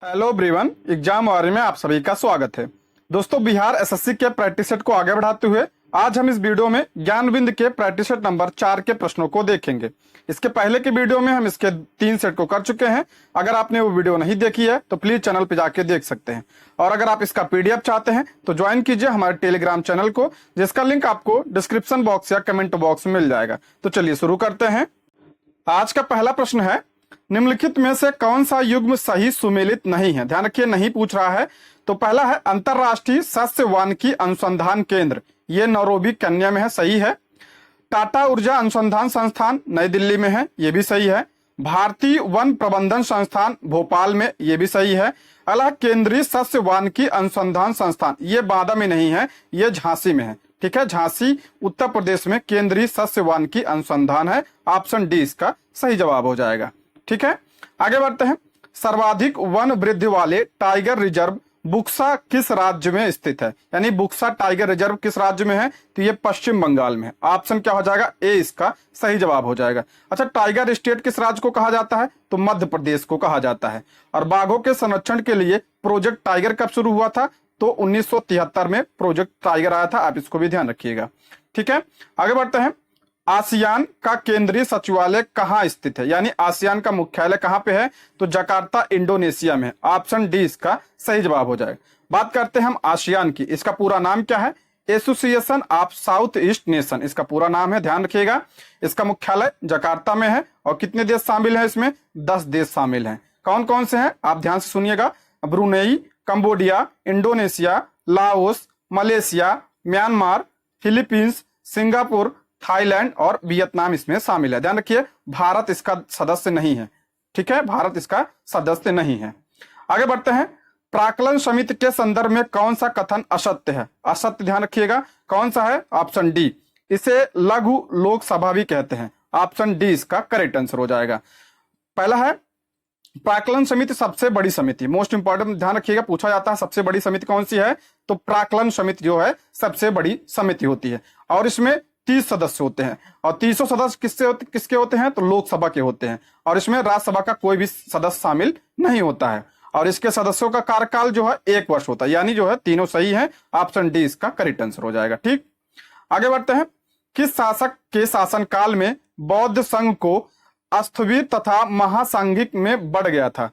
Hello everyone, exam वारी में आप सभी का स्वागत है। दोस्तों, बिहार एसएससी के प्रैक्टिस सेट को आगे बढ़ाते हुए आज हम इस वीडियो में ज्ञानबिंद के प्रैक्टिस सेट नंबर 4 के प्रश्नों को देखेंगे। इसके पहले के वीडियो में हम इसके 3 सेट को कर चुके हैं। अगर आपने वो वीडियो नहीं देखी है तो प्लीज चैनल पे जाके देख सकते हैं। और अगर आप इसका पीडीएफ चाहते हैं तो ज्वाइन कीजिए हमारे टेलीग्राम चैनल को, जिसका लिंक आपको डिस्क्रिप्शन बॉक्स या कमेंट बॉक्स में मिल जाएगा। तो चलिए शुरू करते हैं। आज का पहला प्रश्न है, निम्नलिखित में से कौन सा युग्म सही सुमेलित नहीं है। ध्यान रखिए, नहीं पूछ रहा है। तो पहला है अंतरराष्ट्रीय सस्य वानिकी अनुसंधान केंद्र, ये नैरोबी केन्या में है, सही है। टाटा ऊर्जा अनुसंधान संस्थान नई दिल्ली में है, ये भी सही है। भारतीय वन प्रबंधन संस्थान भोपाल में, ये भी सही है। अगला केंद्रीय सस्य वानिकी अनुसंधान संस्थान, ये बांदा में नहीं है, ये झांसी में है। ठीक है, झांसी उत्तर प्रदेश में केंद्रीय सस्य वानिकी अनुसंधान है। ऑप्शन डी इसका सही जवाब हो जाएगा। ठीक है, आगे बढ़ते हैं। सर्वाधिक वन वृद्धि वाले टाइगर रिजर्व बुक्सा किस राज्य में स्थित है। यानी बुक्सा टाइगर रिजर्व किस राज्य में है, तो ये पश्चिम बंगाल में है। ऑप्शन क्या हो जाएगा, ए इसका सही जवाब हो जाएगा। अच्छा, टाइगर स्टेट किस राज्य को कहा जाता है, तो मध्य प्रदेश को कहा जाता है। और बाघों के संरक्षण के लिए प्रोजेक्ट टाइगर कब शुरू हुआ था, तो 1973 में प्रोजेक्ट टाइगर आया था। आप इसको भी ध्यान रखिएगा। ठीक है, आगे बढ़ते हैं। आसियान का केंद्रीय सचिवालय कहाँ स्थित है, यानी आसियान का मुख्यालय कहाँ पे है, तो जकार्ता इंडोनेशिया में। ऑप्शन डी इसका सही जवाब हो जाएगा। बात करते हैं हम आसियान की। इसका पूरा नाम क्या है, association of south east nation इसका पूरा नाम है। ध्यान रखिएगा, इसका मुख्यालय जकार्ता में है। और कितने देश शामिल हैं इसमें, 10 देश शामिल हैं। कौन कौन से हैं, आप ध्यान से सुनिएगा। Brunei, Cambodia, Indonesia, Laos, Malaysia, Myanmar, Philippines, Singapore, Thailand और वियतनाम इसमें शामिल है। ध्यान रखिए, भारत इसका सदस्य नहीं है। ठीक है, भारत इसका सदस्य नहीं है। आगे बढ़ते हैं। प्राक्कलन समिति के संदर्भ में कौन सा कथन असत्य है। असत्य ध्यान रखिएगा, कौन सा है, ऑप्शन डी, इसे लघु लोकसभा भी कहते हैं। ऑप्शन डी इसका करेक्ट आंसर हो जाएगा। पहला है, प्राक्कलन समिति सबसे बड़ी समिति, मोस्ट इंपॉर्टेंट ध्यान रखिएगा, पूछा जाता है सबसे बड़ी समिति कौन सी है, तो प्राक्कलन समिति जो है सबसे बड़ी समिति होती है। और इसमें 30 सदस्य होते हैं। और 30 सदस्य किसके होते हैं, तो लोकसभा के होते हैं। और इसमें राज्यसभा का कोई भी सदस्य शामिल नहीं होता है। और इसके सदस्यों का कार्यकाल जो है 1 वर्ष होता है। यानी जो है तीनों सही है। ऑप्शन डी इसका करेक्ट आंसर हो जाएगा। ठीक, आगे बढ़ते हैं। किस शासक के शासनकाल में बौद्ध संघ को स्थविर तथा महासांघिक में बढ़ गया था।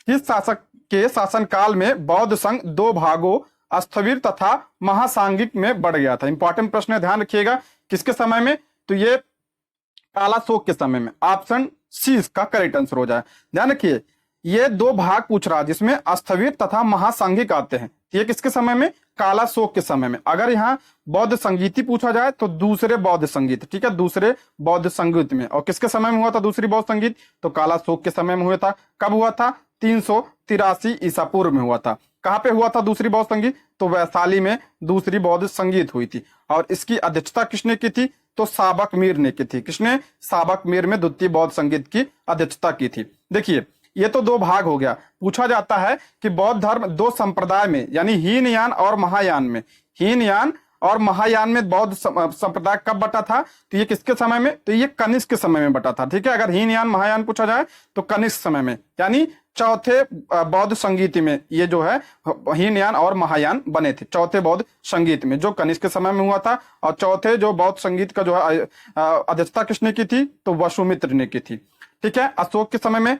किस शासक के शासनकाल में बौद्ध संघ 2 भागों स्थविर तथा महासांघिक में बढ़ गया था। इंपॉर्टेंट प्रश्न है, ध्यान रखिएगा। किसके समय में, तो ये कालाशोक के समय में। ऑप्शन सी इसका करेक्ट आंसर हो जाए। ध्यान रखिए, ये 2 भाग पूछ रहा है जिसमें स्थविर तथा महासांघिक आते हैं। ये किसके समय में, कालाशोक के समय में। अगर यहाँ बौद्ध संगीति पूछा जाए तो दूसरे बौद्ध संगीत, ठीक है, दूसरे बौद्ध संगीत में। और किसके समय में हुआ था दूसरी बौद्ध संगीत, तो कालाशोक के समय में हुआ था। कब हुआ था, 383 ईसा पूर्व में हुआ था। कहाँ पे हुआ था दूसरी बौद्ध संगीत, तो वैशाली में दूसरी बौद्ध संगीत हुई थी। और इसकी अध्यक्षता किसने की थी, तो साबक मीर ने की थी। किसने, साबक मीर में द्वितीय बौद्ध संगीत की अध्यक्षता की थी। देखिए, ये तो 2 भाग हो गया। पूछा जाता है कि बौद्ध धर्म 2 संप्रदाय में, यानी हीनयान और महायान में, हीनयान और महायान में बौद्ध संप्रदाय कब बटा था, तो ये किसके समय में, तो ये कनिष्क के समय में बटा था। ठीक है, अगर हीनयान महायान पूछा जाए तो कनिष्क समय में, यानी चौथे बौद्ध संगीत में ये जो है हीनयान और महायान बने थे। चौथे बौद्ध संगीत में जो कनिष्क के समय में हुआ था। और चौथे जो बौद्ध संगीत का जो है अध्यक्षता किसने की थी, तो वसुमित्र ने की थी। ठीक है, अशोक के समय में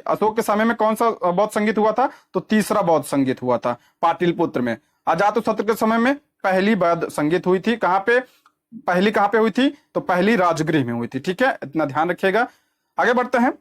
अशोक के समय में कौन सा बौद्ध संगीत हुआ था, तो तीसरा बौद्ध संगीत हुआ था पाटलिपुत्र में। अजातशत्रु के समय में पहली बौद्ध संगीत हुई थी। कहाँ पे, पहली कहाँ पे हुई थी, तो पहली राजगृह में हुई थी। ठीक है, इतना ध्यान रखिएगा। आगे बढ़ते हैं।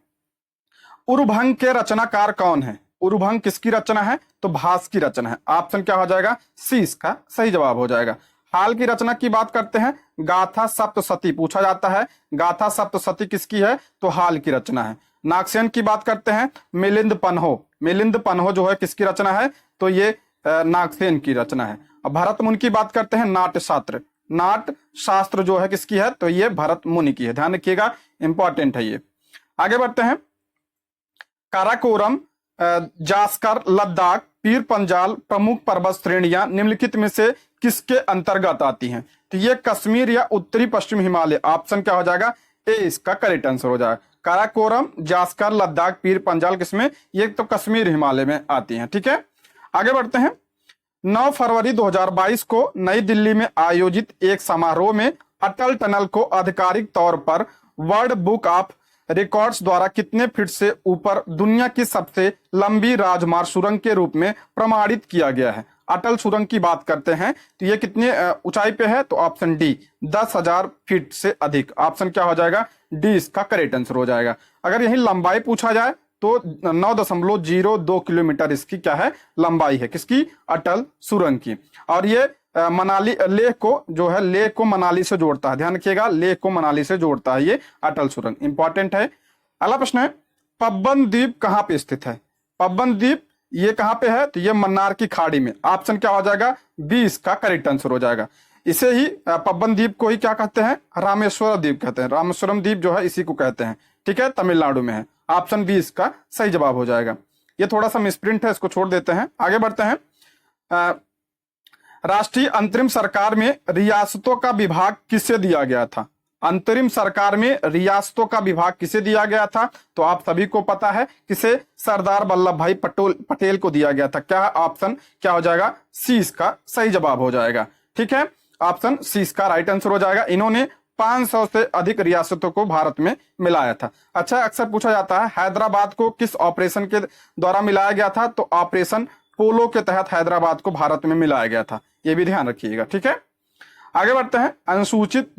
उरुभंग के रचनाकार कौन है। उरुभंग किसकी रचना है, तो भास की रचना है। ऑप्शन क्या हो जाएगा, सी इसका सही जवाब हो जाएगा। हाल की रचना की बात करते हैं। गाथा सप्तशती पूछा जाता है। गाथा सप्तशती किसकी है, तो हाल की रचना है। नागसेन की बात करते हैं। मिलिंद पन्हो, मिलिंद पन्हो जो है किसकी रचना है, तो ये नागसेन की रचना है। अब भरत मुनि की बात करते हैं। नाट्य शास्त्र, नाट्य शास्त्र जो है किसकी है, तो ये भरत मुनि की है। ध्यान रखिएगा, इंपॉर्टेंट है ये। आगे बढ़ते हैं। काराकोरम, जास्कर, लद्दाख, पीर पंजाल प्रमुख पर्वत श्रेणियां निम्नलिखित में से किसके अंतर्गत आती हैं, तो ये कश्मीर या उत्तरी पश्चिम हिमालय। ऑप्शन क्या हो जाएगा, ए इसका करेक्ट आंसर हो जाएगा। काराकोरम, जास्कर, लद्दाख, पीर पंजाल किसमें? ये तो कश्मीर हिमालय में आती हैं। ठीक है, आगे बढ़ते हैं। 9 फरवरी 2022 को नई दिल्ली में आयोजित एक समारोह में अटल टनल को आधिकारिक तौर पर वर्ल्ड बुक ऑफ रिकॉर्ड्स द्वारा कितने फीट से ऊपर दुनिया की सबसे लंबी राजमार्ग सुरंग के रूप में प्रमाणित किया गया है? अटल सुरंग की बात करते हैं तो ये कितने ऊंचाई पे है? तो ऑप्शन डी 10,000 फीट से अधिक। ऑप्शन क्या हो जाएगा? डी इसका करेक्ट आंसर हो जाएगा। अगर यही लंबाई पूछा जाए तो 9.02 किलोमीटर इसकी क्या है? लंबाई है। किसकी? अटल सुरंग की। और ये मनाली लेह को जो है, लेह को मनाली से जोड़ता है। ध्यान रखिएगा, लेह को मनाली से जोड़ता है ये अटल सुरंग, इंपॉर्टेंट है। अगला प्रश्न है, पबन द्वीप कहाँ पे स्थित है? पबन द्वीप ये कहाँ पे है? तो ये मन्नार की खाड़ी में। ऑप्शन क्या हो जाएगा? बी इसका करेक्ट आंसर हो जाएगा। इसे ही पबन द्वीप को ही क्या कहते हैं? रामेश्वर द्वीप कहते हैं। रामेश्वरम द्वीप जो है इसी को कहते हैं। ठीक है, तमिलनाडु में है। ऑप्शन बी इसका सही जवाब हो जाएगा। ये थोड़ा सा मिसप्रिंट है, इसको छोड़ देते हैं, आगे बढ़ते हैं। राष्ट्रीय अंतरिम सरकार में रियासतों का विभाग किसे दिया गया था? अंतरिम सरकार में रियासतों का विभाग किसे दिया गया था? तो आप सभी को पता है किसे? सरदार वल्लभ भाई पटेल को दिया गया था। क्या ऑप्शन क्या हो जाएगा? सी इसका सही जवाब हो जाएगा। ठीक है, ऑप्शन सी इसका राइट आंसर हो जाएगा। इन्होंने 500 से अधिक रियासतों को भारत में मिलाया था। अच्छा, अक्सर पूछा जाता है हैदराबाद को किस ऑपरेशन के द्वारा मिलाया गया था? तो ऑपरेशन पोलो के तहत हैदराबाद को भारत में मिलाया गया था। ये भी ध्यान रखिएगा। ठीक है, आगे बढ़ते हैं। अनुसूचित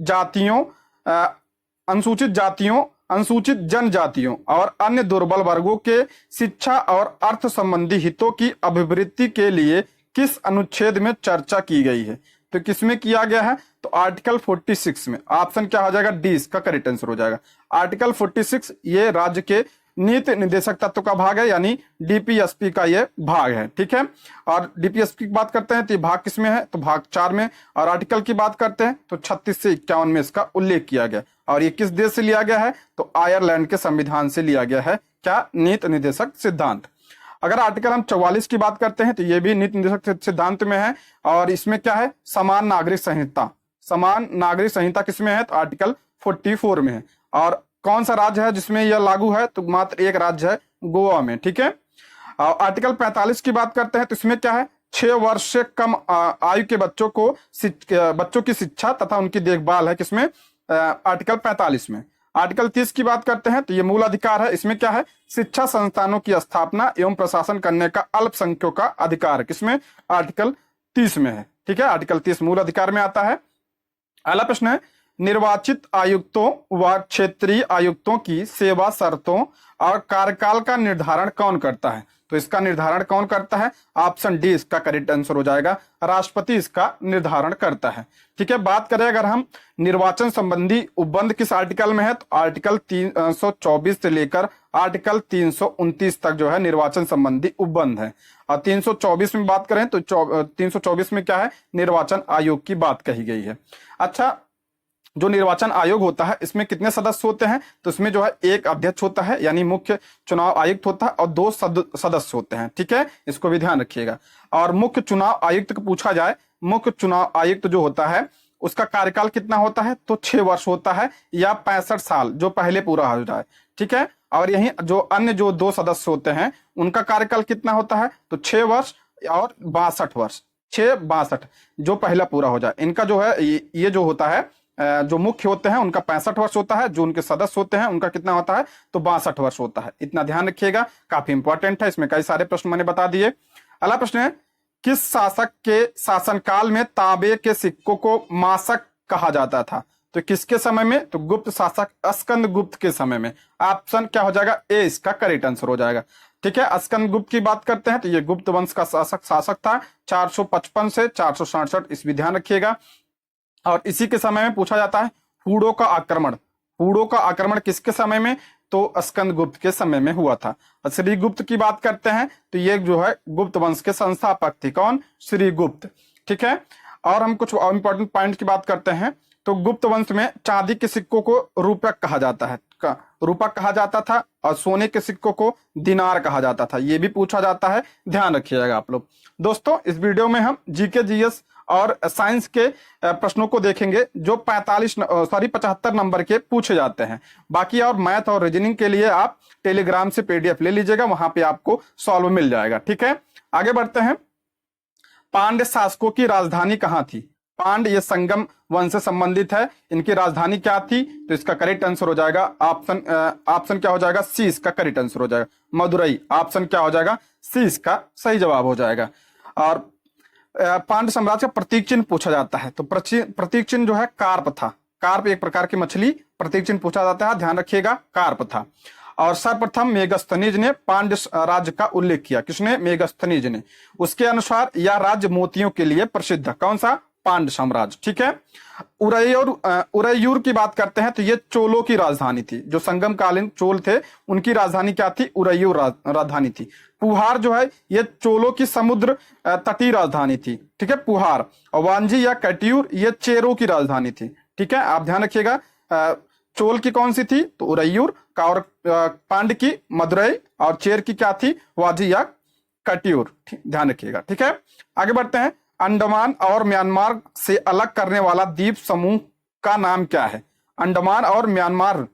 जनजातियों और अन्य दुर्बल वर्गों के शिक्षा और अर्थ संबंधी हितों की अभिवृद्धि के लिए किस अनुच्छेद में चर्चा की गई है? तो किसमें किया गया है? तो आर्टिकल 46 में। ऑप्शन क्या हो जाएगा? डी इसका करेक्ट आंसर हो जाएगा। आर्टिकल 46 ये राज्य के नीति निर्देशक तत्व का भाग है, यानी डीपीएसपी का ये भाग है। ठीक है, और डीपीएसपी की बात करते हैं तो ये भाग किसमें है? तो भाग 4 में। और आर्टिकल की बात करते हैं तो 36 से 51 में इसका उल्लेख किया गया। और ये किस देश से लिया गया है? तो आयरलैंड के संविधान से लिया गया है। क्या? नीति निर्देशक सिद्धांत। अगर आर्टिकल हम 44 की बात करते हैं तो ये भी नीति निर्देशक सिद्धांत में है। और इसमें क्या है? समान नागरिक संहिता। समान नागरिक संहिता किसमें है? तो आर्टिकल 44 में है। और कौन सा राज्य है जिसमें यह लागू है? तो मात्र एक राज्य है, गोवा में। ठीक है, आर्टिकल 45 की बात करते हैं तो इसमें क्या है? 6 वर्ष से कम आयु के बच्चों की शिक्षा तथा उनकी देखभाल है। किसमें? आर्टिकल 45 में। आर्टिकल 30 की बात करते हैं तो ये मूल अधिकार है। इसमें क्या है? शिक्षा संस्थानों की स्थापना एवं प्रशासन करने का अल्पसंख्यकों का अधिकार है। किसमें? आर्टिकल 30 में है। ठीक है, आर्टिकल 30 मूल अधिकार में आता है। अगला प्रश्न है, निर्वाचित आयुक्तों व क्षेत्रीय आयुक्तों की सेवा शर्तों और कार्यकाल का निर्धारण कौन करता है? तो इसका निर्धारण कौन करता है? ऑप्शन डी इसका करेक्ट आंसर हो जाएगा। राष्ट्रपति इसका निर्धारण करता है। ठीक है, बात करें अगर हम निर्वाचन संबंधी उपबंध किस आर्टिकल में है? तो आर्टिकल 324 से लेकर आर्टिकल 329 तक जो है निर्वाचन संबंधी उपबंध है। और 324 में बात करें तो 324 में क्या है? निर्वाचन आयोग की बात कही गई है। अच्छा, जो निर्वाचन आयोग होता है इसमें कितने सदस्य होते हैं? तो इसमें जो है एक अध्यक्ष होता है, यानी मुख्य चुनाव आयुक्त होता है, और 2 सदस्य होते हैं। ठीक है, इसको भी ध्यान रखिएगा। और मुख्य चुनाव आयुक्त को पूछा जाए, मुख्य चुनाव आयुक्त जो होता है उसका कार्यकाल कितना होता है? तो 6 वर्ष होता है, या 65 साल जो पहले पूरा हो जाए। ठीक है, और यही जो अन्य जो 2 सदस्य होते हैं उनका कार्यकाल कितना होता है? तो 6 वर्ष और 62 वर्ष। 6-62 जो पहला पूरा हो जाए। इनका जो है ये जो होता है, जो मुख्य होते हैं उनका 65 वर्ष होता है, जो उनके सदस्य होते हैं उनका कितना होता है? तो 62 वर्ष होता है। इतना ध्यान रखिएगा, काफी इंपॉर्टेंट है। इसमें कई सारे प्रश्न मैंने बता दिए। अगला प्रश्न है, किस शासक के शासनकाल में तांबे के सिक्कों को मासक कहा जाता था? तो किसके समय में? तो गुप्त शासक स्कंद गुप्त के समय में। ऑप्शन क्या हो जाएगा? ए इसका करेक्ट आंसर हो जाएगा। ठीक है, स्कंद गुप्त की बात करते हैं तो ये गुप्त वंश का शासक था। 455 से 467 इस भी ध्यान रखिएगा। और इसी के समय में पूछा जाता है हूणों का आक्रमण। हूणों का आक्रमण किसके समय में? तो स्कंद गुप्त के समय में हुआ था। श्री गुप्त की बात करते हैं तो ये जो है गुप्त वंश के संस्थापक थे। कौन? श्री गुप्त। ठीक है, और हम कुछ इंपॉर्टेंट पॉइंट की बात करते हैं। तो गुप्त वंश में चांदी के सिक्कों को रूपक कहा जाता है, रूपक कहा जाता था, और सोने के सिक्कों को दिनार कहा जाता था। ये भी पूछा जाता है, ध्यान रखिएगा आप लोग। दोस्तों इस वीडियो में हम जीके जीएस और साइंस के प्रश्नों को देखेंगे जो 75 नंबर के पूछे जाते हैं। बाकी और मैथ और रीजनिंग के लिए आप टेलीग्राम से पीडीएफ ले लीजिएगा, वहां पे आपको सॉल्व मिल जाएगा। ठीक है, आगे बढ़ते हैं। पांड्य शासकों की राजधानी कहां थी? पांड्य ये संगम वंश से संबंधित है, इनकी राजधानी क्या थी? तो इसका करेक्ट आंसर हो जाएगा ऑप्शन क्या हो जाएगा? सी इसका करेक्ट आंसर हो जाएगा, मदुरई। ऑप्शन क्या हो जाएगा? सी इसका सही जवाब हो जाएगा। और पांड्य साम्राज्य का प्रतीक चिन्ह पूछा जाता है, तो प्रतीक चिन्ह जो है कार्प था। कार्प एक प्रकार की मछली, प्रतीक चिन्ह पूछा जाता है, ध्यान रखिएगा, कार्प था। और सर्वप्रथम मेगस्थनीज ने पांड्य राज्य का उल्लेख किया। किसने? मेगस्थनीज ने। उसके अनुसार यह राज्य मोतियों के लिए प्रसिद्ध है। कौन सा? पांड्य साम्राज्य। ठीक है, उरैयूर की बात करते हैं तो ये चोलों की राजधानी थी। जो संगम कालीन चोल थे उनकी राजधानी क्या थी? उरैयूर राजधानी थी। पुहार जो है ये चोलों की समुद्र तटीय राजधानी थी। ठीक है, पुहार। और वांजी या कटियूर ये चेरों की राजधानी थी। ठीक है, आप ध्यान रखिएगा। चोल की कौन सी थी? तो उरैयूर का। और पांड्य की मदुरई, और चेर की क्या थी? वाजी या कटियूर। ध्यान रखिएगा। ठीक है, आगे बढ़ते हैं। अंडमान और म्यांमार से अलग करने वाला द्वीप समूह का नाम क्या है? अंडमान और म्यांमार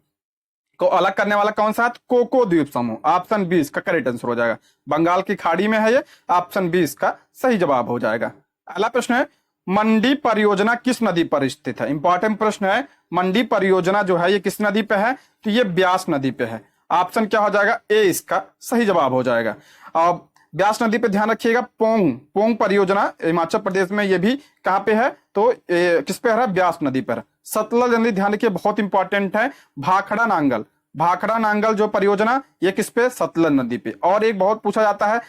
को अलग करने वाला कौन सा है? कोको द्वीप समूह। ऑप्शन 20 का करेक्ट आंसर हो जाएगा। बंगाल की खाड़ी में है ये, ऑप्शन 20 का सही जवाब हो जाएगा। अगला प्रश्न है, मंडी परियोजना किस नदी पर स्थित है? इंपॉर्टेंट प्रश्न है। मंडी परियोजना जो है ये किस नदी पे है? तो ये ब्यास नदी पे है। ऑप्शन क्या हो जाएगा? ए इसका सही जवाब हो जाएगा। और ब्यास नदी पे ध्यान रखिएगा। पोंग परियोजना हिमाचल प्रदेश में, ये भी कहाँ पे है? तो किस पे है? ब्यास नदी पर। सतलज नदी ध्यान रखिए, बहुत इंपॉर्टेंट है। भाखड़ा नांगल जो परियोजना ये किस पे? सतलज नदी पे। और एक बहुत पूछा जाता है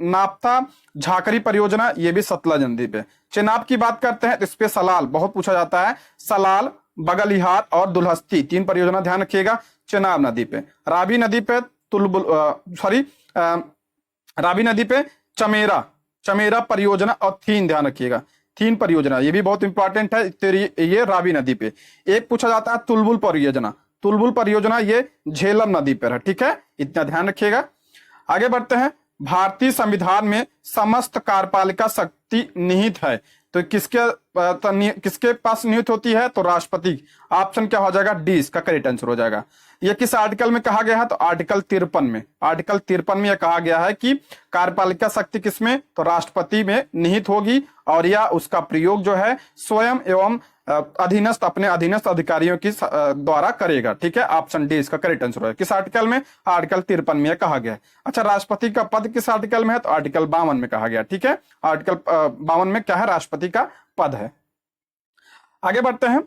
नाप्ता झाकरी परियोजना, ये भी सतलज नदी पे। चेनाब की बात करते हैं तो इस पे सलाल बहुत पूछा जाता है। सलाल, बगलिहार और दुल्हस्ती, 3 परियोजना ध्यान रखिएगा चेनाब नदी पे। रावी नदी पे रावी नदी पे चमेरा परियोजना और थीन, ध्यान रखिएगा, थीन परियोजना ये भी बहुत इंपॉर्टेंट है। ये रावी नदी पे। एक पूछा जाता है तुलबुल परियोजना ये झेलम नदी पर है। ठीक है, इतना ध्यान रखिएगा। आगे बढ़ते हैं। भारतीय संविधान में समस्त कार्यपालिका शक्ति निहित है, तो किसके पास निहित होती है? तो राष्ट्रपति। ऑप्शन क्या हो जाएगा? डी इसका करेक्ट आंसर हो जाएगा। यह किस आर्टिकल में कहा गया है? तो आर्टिकल 53 में। आर्टिकल 53 में यह कहा गया है कि कार्यपालिका शक्ति किसमें? तो राष्ट्रपति में निहित होगी, और यह उसका प्रयोग जो है स्वयं एवं अपने अधीनस्थ अधिकारियों की द्वारा करेगा। ठीक है, ऑप्शन डी इसका करेक्ट आंसर है। किस आर्टिकल में? आर्टिकल 53 में कहा गया है। अच्छा, राष्ट्रपति का पद किस आर्टिकल में है? तो आर्टिकल 52 में कहा गया। ठीक है, आर्टिकल 52 में क्या है? राष्ट्रपति का पद है। आगे बढ़ते हैं।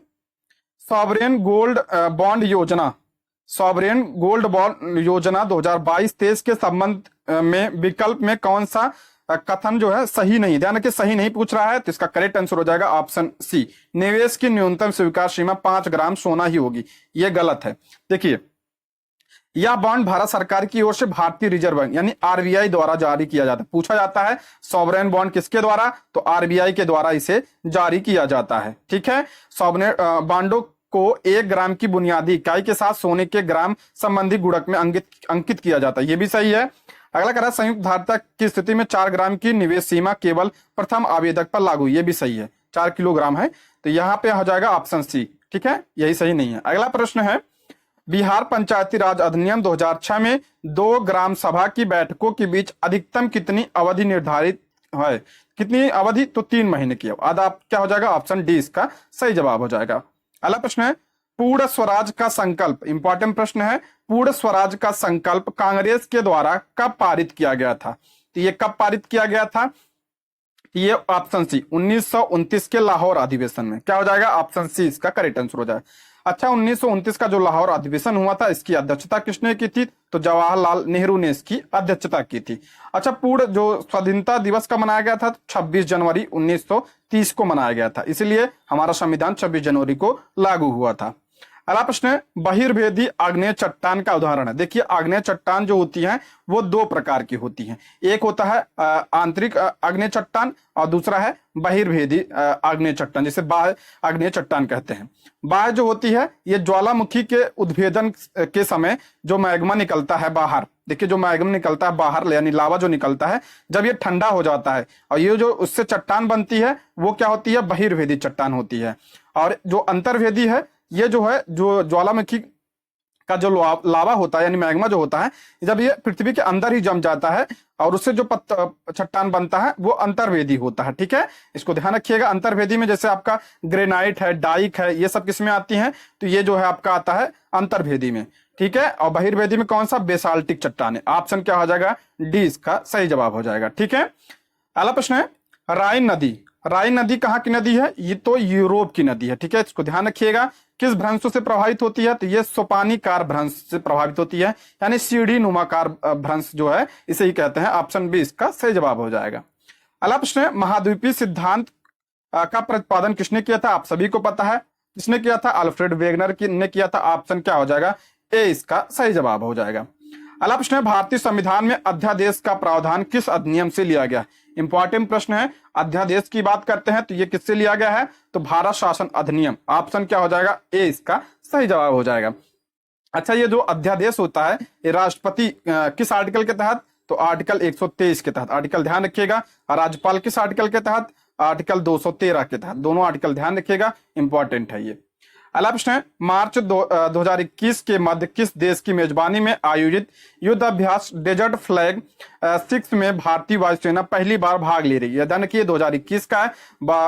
सॉवरेन गोल्ड बॉन्ड योजना 2022-23 के संबंध में विकल्प में कौन सा कथन जो है सही नहीं? ध्यान रखिए, सही नहीं पूछ रहा है, तो इसका करेक्ट आंसर हो जाएगा ऑप्शन सी। निवेश की न्यूनतम स्वीकार सीमा 5 ग्राम सोना ही होगी, यह गलत है। देखिए, यह बॉन्ड भारत सरकार की ओर से भारतीय रिजर्व बैंक यानी आरबीआई द्वारा जारी किया जाता है। पूछा जाता है सॉवरेन बॉन्ड किसके द्वारा? तो आरबीआई के द्वारा इसे जारी किया जाता है। ठीक है, सॉवरेन बॉन्डों को 1 ग्राम की बुनियादी इकाई के साथ सोने के ग्राम संबंधी गुणक में अंकित किया जाता है, यह भी सही है। अगला कह रहा है संयुक्त धारिता की स्थिति में 4 ग्राम की निवेश सीमा केवल प्रथम आवेदक पर लागू, ये भी सही है। 4 किलोग्राम है, तो यहाँ पे हो जाएगा ऑप्शन सी। ठीक है, यही सही नहीं है। अगला प्रश्न है, बिहार पंचायती राज अधिनियम 2006 में 2 ग्राम सभा की बैठकों के बीच अधिकतम कितनी अवधि निर्धारित है? कितनी अवधि? तो 3 महीने की। आप क्या हो जाएगा? ऑप्शन डी इसका सही जवाब हो जाएगा। अगला प्रश्न है, पूर्ण स्वराज का संकल्प, इंपॉर्टेंट प्रश्न है। पूर्ण स्वराज का संकल्प कांग्रेस के द्वारा कब पारित किया गया था? तो ये कब पारित किया गया था? ये ऑप्शन सी 1929 के लाहौर अधिवेशन में। क्या हो जाएगा? ऑप्शन सी इसका करेक्ट आंसर हो जाएगा। अच्छा, 1929 का जो लाहौर अधिवेशन हुआ था, इसकी अध्यक्षता किसने की थी? तो जवाहरलाल नेहरू ने इसकी अध्यक्षता की थी। अच्छा, पूर्ण जो स्वाधीनता दिवस का मनाया गया था 26 जनवरी 1930 को मनाया गया था, इसलिए हमारा संविधान 26 जनवरी को लागू हुआ था। अगला प्रश्न है, बहिर्भेदी आग्नेय चट्टान का उदाहरण है। देखिए आग्नेय चट्टान जो होती है वो दो प्रकार की होती हैं। एक होता है आंतरिक आग्नेय चट्टान और दूसरा है बहिर्भेदी आग्नेय चट्टान, जिसे बाह्य आग्नेय चट्टान कहते हैं। बाह्य जो होती है ये ज्वालामुखी के उद्भेदन के समय जो मैग्मा निकलता है बाहर, देखिए जो मैग्मा निकलता है बाहर यानी लावा जो निकलता है, जब ये ठंडा हो जाता है और ये जो उससे चट्टान बनती है वो क्या होती है, बहिर्भेदी चट्टान होती है। और जो अंतर्भेदी है ये जो है जो ज्वालामुखी का जो लावा होता है यानी मैग्मा जो होता है, जब ये पृथ्वी के अंदर ही जम जाता है और उससे जो चट्टान बनता है वो अंतर्वेदी होता है। ठीक है, इसको ध्यान रखिएगा। अंतर्वेदी में जैसे आपका ग्रेनाइट है, डाइक है, ये सब किसमें आती हैं, तो ये जो है आपका आता है अंतर्वेदी में। ठीक है, और बहिर्वेदी में कौन सा, बेसाल्टिक चट्टान है। ऑप्शन क्या हो जाएगा, डी इसका सही जवाब हो जाएगा। ठीक है, अगला प्रश्न है, राइन नदी। राइन नदी कहाँ की नदी है, ये तो यूरोप की नदी है। ठीक है, इसको ध्यान रखिएगा। किस भ्रंशों से प्रभावित होती है, तो ये सोपानीकार भ्रंश से प्रभावित होती है, यानी सीढ़ी नुमाकार भ्रंश जो है इसे ही कहते हैं। ऑप्शन बी इसका सही जवाब हो जाएगा। अगला प्रश्न है, महाद्वीपीय सिद्धांत का प्रतिपादन किसने किया था, आप सभी को पता है किसने किया था, अल्फ्रेड वेगनर ने किया था। ऑप्शन क्या हो जाएगा, ए इसका सही जवाब हो जाएगा। अगला प्रश्न है, भारतीय संविधान में अध्यादेश का प्रावधान किस अधिनियम से लिया गया। इंपॉर्टेंट प्रश्न है, अध्यादेश की बात करते हैं तो ये किससे लिया गया है, तो भारत शासन अधिनियम। ऑप्शन क्या हो जाएगा, ए इसका सही जवाब हो जाएगा। अच्छा, ये जो अध्यादेश होता है ये राष्ट्रपति किस आर्टिकल के तहत, तो आर्टिकल 123 के तहत। आर्टिकल ध्यान रखिएगा। राज्यपाल किस आर्टिकल के तहत, आर्टिकल 213 के तहत। दोनों आर्टिकल ध्यान रखिएगा, इंपॉर्टेंट है ये। अगला प्रश्न है, मार्च 2021 के मध्य किस देश की मेजबानी में आयोजित युद्ध अभ्यास डेजर्ट फ्लैग 6 में भारतीय वायुसेना पहली बार भाग ले रही है। यानी कि 2021 का है,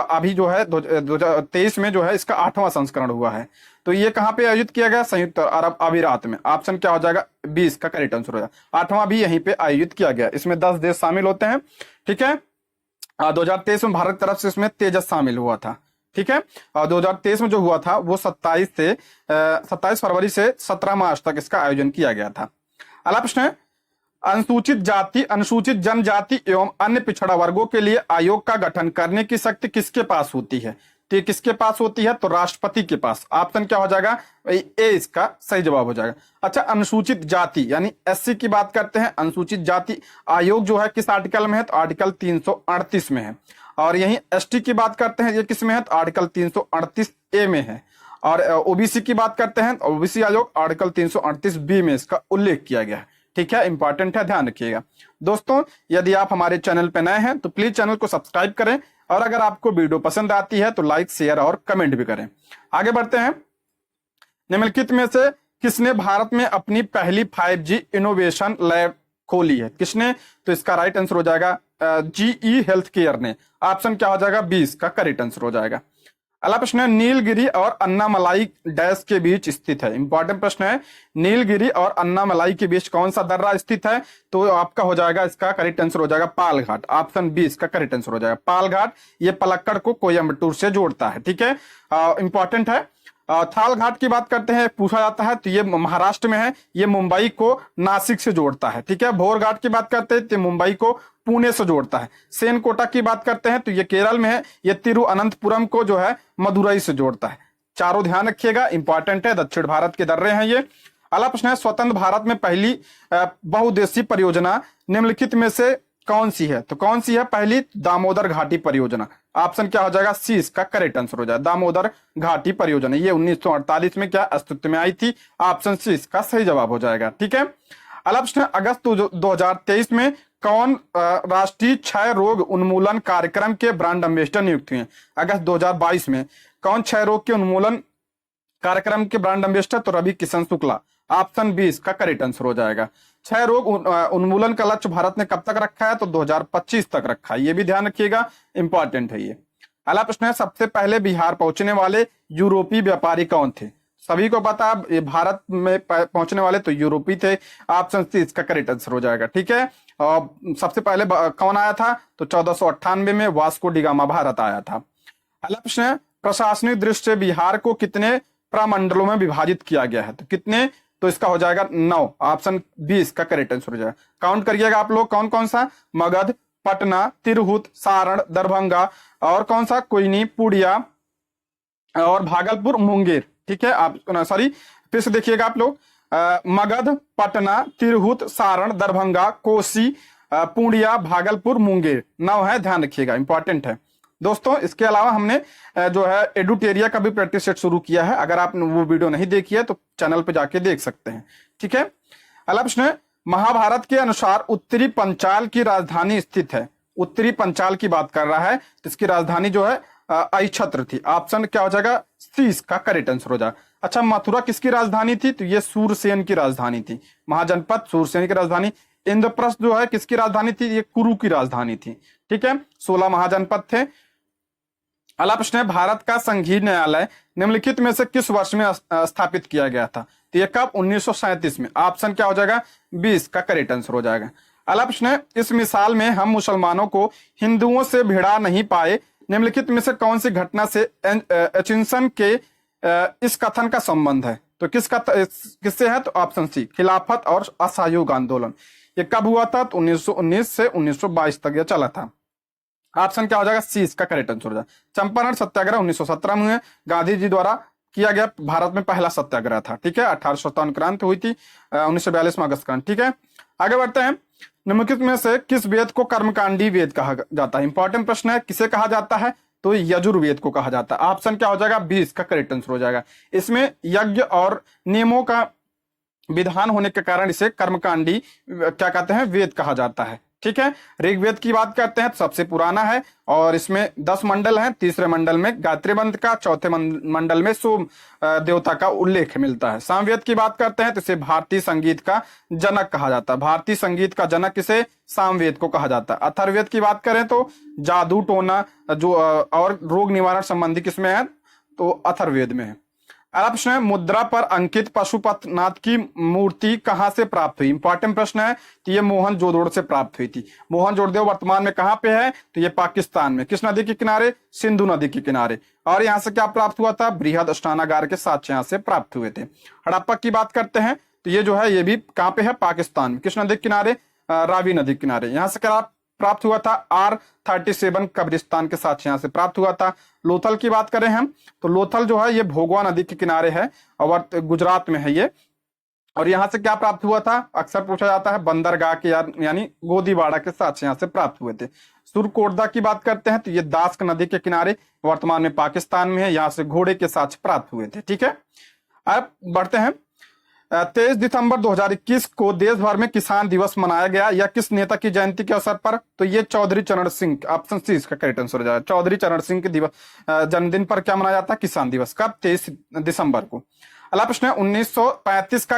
अभी जो है 2023 में जो है इसका 8वां संस्करण हुआ है। तो ये कहाँ पे आयोजित किया गया, संयुक्त अरब अमीरात में। ऑप्शन क्या हो जाएगा, 20 का करेक्ट आंसर हो जाएगा। 8वां भी यहीं पे आयोजित किया गया। इसमें 10 देश शामिल होते हैं। ठीक है, 2023 में भारत की तरफ से इसमें तेजस शामिल हुआ था। ठीक है, और 2023 में जो हुआ था वो 27 फरवरी से 17 मार्च तक इसका आयोजन किया गया था। अगला प्रश्न है, अनुसूचित जाति, अनुसूचित जनजाति एवं अन्य पिछड़ा वर्गों के लिए आयोग का गठन करने की शक्ति किसके पास होती है, तो ये किसके पास होती है, तो राष्ट्रपति के पास। ऑप्शन क्या हो जाएगा, ए इसका सही जवाब हो जाएगा। अच्छा, अनुसूचित जाति यानी एससी की बात करते हैं। अनुसूचित जाति आयोग जो है किस आर्टिकल में है, तो आर्टिकल 338 में है। और यही एसटी की बात करते हैं, ये किस में है, तो आर्टिकल 338 ए में है। और ओबीसी की बात करते हैं, ओबीसी आयोग आर्टिकल 338 बी में इसका उल्लेख किया गया है। ठीक है, इंपॉर्टेंट है, ध्यान रखिएगा। दोस्तों, यदि आप हमारे चैनल पर नए हैं तो प्लीज चैनल को सब्सक्राइब करें, और अगर आपको वीडियो पसंद आती है तो लाइक, शेयर और कमेंट भी करें। आगे बढ़ते हैं। निम्नलिखित में से किसने भारत में अपनी पहली 5G इनोवेशन लैब खोली है, किसने, तो इसका राइट आंसर हो जाएगा GE हेल्थ केयर ने। ऑप्शन क्या हो जाएगा, 20 का करेक्ट आंसर हो जाएगा। अगला प्रश्न है, नीलगिरी और अन्नामलाई डैश के बीच स्थित है। इंपॉर्टेंट प्रश्न है, नीलगिरी और अन्नामलाई के बीच कौन सा दर्रा स्थित है, तो आपका हो जाएगा इसका करेक्ट आंसर हो जाएगा पालघाट। ऑप्शन 20 का करेक्ट आंसर हो जाएगा पालघाट। ये पलक्कड़ को कोयम्बटूर से जोड़ता है। ठीक है, इंपॉर्टेंट है। थाल घाट की बात करते हैं, पूछा जाता है, तो ये महाराष्ट्र में है, ये मुंबई को नासिक से जोड़ता है। ठीक है, भोर घाट की बात करते हैं तो मुंबई को पुणे से जोड़ता है। सेनकोटा की बात करते हैं तो ये केरल में है, ये तिरुअनंतपुरम को जो है मदुरई से जोड़ता है। चारों ध्यान रखिएगा, इंपॉर्टेंट है, दक्षिण भारत के दर्रे हैं ये। अगला प्रश्न है, स्वतंत्र भारत में पहली बहुउद्देशीय परियोजना निम्नलिखित में से कौन सी है, तो कौन सी है पहली, दामोदर घाटी परियोजना। ऑप्शन क्या हो जाएगा, सी इसका करेक्ट आंसर हो जाएगा, दामोदर घाटी परियोजना। ये 1948 में क्या अस्तित्व में आई थी। ऑप्शन सी इसका सही जवाब हो जाएगा। ठीक है, अगला प्रश्न, अगस्त 2023 में कौन राष्ट्रीय क्षय रोग उन्मूलन कार्यक्रम के ब्रांड एम्बेसडर नियुक्त हुए हैं। अगस्त 2022 में कौन क्षय रोग के उन्मूलन कार्यक्रम के ब्रांड एम्बेसडर, तो रवि किशन शुक्ला। ऑप्शन 20 का करेक्ट आंसर हो जाएगा। क्षय रोग उन्मूलन का लक्ष्य भारत ने कब तक रखा है, तो 2025 तक रखा है, ये भी ध्यान रखिएगा, इंपॉर्टेंट है ये। अगला प्रश्न है, सबसे पहले बिहार पहुंचने वाले यूरोपीय व्यापारी कौन थे। सभी को पता है भारत में पहुंचने वाले तो यूरोपीय थे। ऑप्शन सी इसका करेक्ट आंसर हो जाएगा। ठीक है, और सबसे पहले कौन आया था, तो 1498 में वास्को डी गामा भारत आया था। अगला प्रश्न है, प्रशासनिक दृष्टि से बिहार को कितने प्रमंडलों में विभाजित किया गया है, तो कितने, तो इसका हो जाएगा 9। ऑप्शन 20 का करेक्ट आंसर हो जाएगा। काउंट करिएगा आप लोग, कौन कौन सा, मगध, पटना, तिरहुत, सारण, दरभंगा और कौन सा, कोयनी, पूर्णिया और भागलपुर, मुंगेर। ठीक है, आप सॉरी फिर से देखिएगा आप लोग, मगध, पटना, तिरहुत, सारण, दरभंगा, कोसी, पूर्णिया, भागलपुर, मुंगेर 9 है, ध्यान रखिएगा, इंपॉर्टेंट है दोस्तों। इसके अलावा हमने जो है एडुटेरिया का भी प्रैक्टिस सेट शुरू किया है, अगर आपने वो वीडियो नहीं देखी है तो चैनल पे जाके देख सकते हैं, ठीक है। अगला प्रश्न है, महाभारत के अनुसार उत्तरी पंचाल की राजधानी स्थित है। उत्तरी पंचाल की बात कर रहा है तो इसकी राजधानी जो है अहिछत्र थी। ऑप्शन क्या हो जाएगा, सी इसका करेक्ट आंसर हो जाएगा। अच्छा, मथुरा किसकी राजधानी थी, तो ये सूरसेन की राजधानी थी, महाजनपद सूरसेन की राजधानी। इंद्रप्रस्थ जो है किसकी राजधानी थी, ये कुरु की राजधानी थी, ठीक है। 16 महाजनपद थे। अगला प्रश्न है, भारत का संघीय न्यायालय निम्नलिखित में से किस वर्ष में स्थापित किया गया था, तो ये कब, 1937 में। ऑप्शन क्या हो जाएगा, 20 का करेक्ट आंसर हो जाएगा। अगला प्रश्न है, इस मिसाल में हम मुसलमानों को हिंदुओं से भिड़ा नहीं पाए, निम्नलिखित में से कौन सी घटना से एचिंसन के इस कथन का संबंध है, तो किससे है, तो ऑप्शन सी, खिलाफत और असहयोग आंदोलन। ये कब हुआ था, तो 1919 से 1922 तक यह चला था। ऑप्शन क्या हो जाएगा, सी इसका करेक्ट आंसर हो जाएगा। चंपारण सत्याग्रह 1917 में हुए, गांधी जी द्वारा किया गया भारत में पहला सत्याग्रह था, ठीक है। 1857 क्रांति हुई थी, 1942 में अगस्त क्रांति, ठीक है। आगे बढ़ते हैं, निम्नलिखित में से किस वेद को कर्मकांडी वेद कहा जाता है। इंपॉर्टेंट प्रश्न है, किसे कहा जाता है, तो यजुर्वेद को कहा जाता है। ऑप्शन क्या हो जाएगा, 20 का करेक्ट आंसर हो जाएगा। इसमें यज्ञ और नियमों का विधान होने के कारण इसे कर्मकांडी क्या कहते हैं, वेद कहा जाता है, ठीक है। ऋग्वेद की बात करते हैं तो सबसे पुराना है और इसमें 10 मंडल हैं। तीसरे मंडल में गायत्री मंत्र का, चौथे मंडल में सोम देवता का उल्लेख मिलता है। सामवेद की बात करते हैं तो इसे भारतीय संगीत का जनक कहा जाता है। भारतीय संगीत का जनक इसे सामवेद को कहा जाता है। अथर्ववेद की बात करें तो जादू टोना जो और रोग निवारण संबंधी किसमें है, तो अथर्ववेद में है। अगला प्रश्न है, मुद्रा पर अंकित पशुपतिनाथ की मूर्ति कहां से प्राप्त हुई। इंपॉर्टेंट प्रश्न है, तो ये मोहनजोदड़ो से प्राप्त हुई थी। मोहनजोदड़ो वर्तमान में कहां पे है, तो ये पाकिस्तान में। किस नदी के किनारे, सिंधु नदी के किनारे। और यहां से क्या प्राप्त हुआ था, बृहद स्नानागार के साक्ष्य यहां से प्राप्त हुए थे। हड़प्पा की बात करते हैं तो ये जो है ये भी कहां पे है, पाकिस्तान में। किस नदी के किनारे, रावी नदी के किनारे। यहां से क्या प्राप्त हुआ था, R37 कब्रिस्तान के साथ यहां से प्राप्त हुआ था। लोथल की बात करें हम तो लोथल जो है ये भोगवा नदी के किनारे है और गुजरात में है ये। और यहां से क्या प्राप्त हुआ था, अक्सर पूछा जाता है, बंदरगाह के यानी गोदीवाड़ा के साथ यहां से प्राप्त हुए थे। सुरकोटदा की बात करते हैं तो ये दास्क नदी के किनारे वर्तमान में पाकिस्तान में है, यहां से घोड़े के साथ प्राप्त हुए थे, ठीक है। अब बढ़ते हैं, 23 दिसंबर 2021 को देश भर में किसान दिवस मनाया गया या किस नेता की जयंती के अवसर पर, तो ये चौधरी चरण सिंह। ऑप्शन सी इसका करेक्ट आंसर हो जाएगा। चौधरी चरण सिंह के दिवस जन्मदिन पर क्या मनाया जाता है, किसान दिवस। कब, 23 दिसंबर को। अगला प्रश्न है, 1935 का